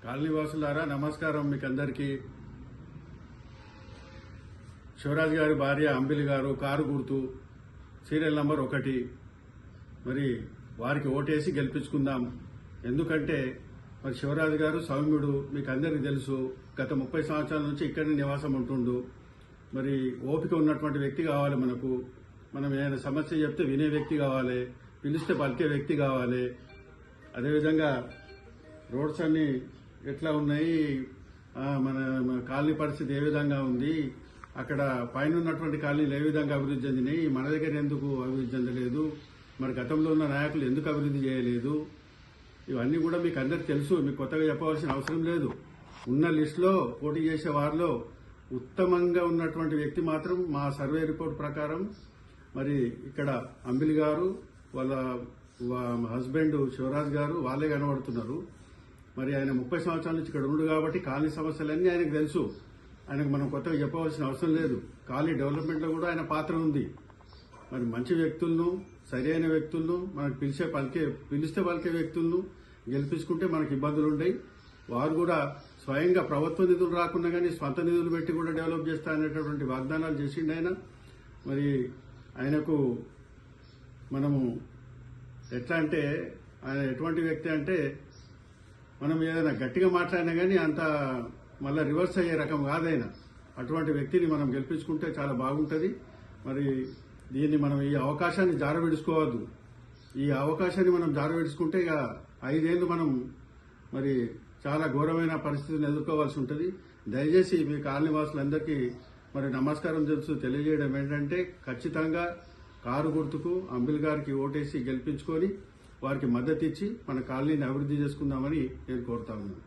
కాలనీవాసులారా నమస్కారం. మీకు అందరికీ శివరాజ్ గారి భార్య అంబిలి గారు కారు గుర్తు సీరియల్ నంబర్ 1 మరి వారికి ఓటేసి గెలిపించుకుందాం. ఎందుకంటే మరి శివరాజ్ గారు సౌమ్యుడు, మీకు అందరికీ తెలుసు. గత 30 సంవత్సరాల నుంచి ఇక్కడనే నివాసం ఉంటుండు. మరి ఓపిక ఉన్నటువంటి వ్యక్తి కావాలి మనకు. మనం ఏదైనా సమస్య చెప్తే వినే వ్యక్తి కావాలి, పిలిస్తే పలికే వ్యక్తి కావాలి. అదేవిధంగా రోడ్స్ అన్ని ఎట్లా ఉన్నాయి, మన కాలనీ పరిస్థితి ఏ విధంగా ఉంది, అక్కడ పైన ఉన్నటువంటి కాలనీలు ఏ విధంగా అభివృద్ధి చెందినాయి, మన దగ్గర ఎందుకు అభివృద్ధి చెందలేదు, మరి గతంలో ఉన్న నాయకులు ఎందుకు అభివృద్ధి చేయలేదు, ఇవన్నీ కూడా మీకు అందరికి తెలుసు. మీకు కొత్తగా చెప్పవలసిన అవసరం లేదు. ఉన్న లిస్టులో పోటీ చేసే వారిలో ఉత్తమంగా ఉన్నటువంటి వ్యక్తి మాత్రం మా సర్వే రిపోర్ట్ ప్రకారం మరి ఇక్కడ అంబిలి గారు, వాళ్ళ హస్బెండ్ శివరాజ్ గారు వాళ్ళే కనబడుతున్నారు. మరి ఆయన 30 సంవత్సరాల నుంచి ఇక్కడ ఉండు కాబట్టి కాలనీ సమస్యలన్నీ ఆయనకు తెలుసు. ఆయనకు మనం కొత్తగా చెప్పవలసిన అవసరం లేదు. కాలనీ డెవలప్మెంట్ లో కూడా ఆయన పాత్ర ఉంది. మరి మంచి వ్యక్తులను, సరైన వ్యక్తులను, మనకు పిలిస్తే పలికే వ్యక్తులను గెలిపించుకుంటే మనకు ఇబ్బందులు ఉంటాయి. వారు కూడా స్వయంగా ప్రభుత్వ నిధులు రాకుండా కానీ స్వంత నిధులు పెట్టి కూడా డెవలప్ చేస్తారనేటటువంటి వాగ్దానాలు చేసిండు ఆయన. మరి ఆయనకు మనము ఎట్లా అంటే, ఆయన ఎటువంటి వ్యక్తి అంటే, మనం ఏదైనా గట్టిగా మాట్లాడినా కానీ అంత మళ్ళీ రివర్స్ అయ్యే రకం కాదైనా. అటువంటి వ్యక్తిని మనం గెలిపించుకుంటే చాలా బాగుంటుంది. మరి దీన్ని మనం ఈ అవకాశాన్ని జారవిడుచుకోవద్దు. ఈ అవకాశాన్ని మనం జారవిడుచుకుంటే ఇక 5 ఏళ్లు మనం మరి చాలా ఘోరమైన పరిస్థితిని ఎదుర్కోవాల్సి ఉంటుంది. దయచేసి మీ కాలనీ వాసులందరికీ మరి నమస్కారం తెలియజేయడం ఏంటంటే, ఖచ్చితంగా కారు గుర్తుకు అంబిల్ గారికి ఓటేసి గెలిపించుకొని వారికి మద్దతు ఇచ్చి మన కాలనీని అభివృద్ధి చేసుకుందామని నేను కోరుతా ఉన్నాను.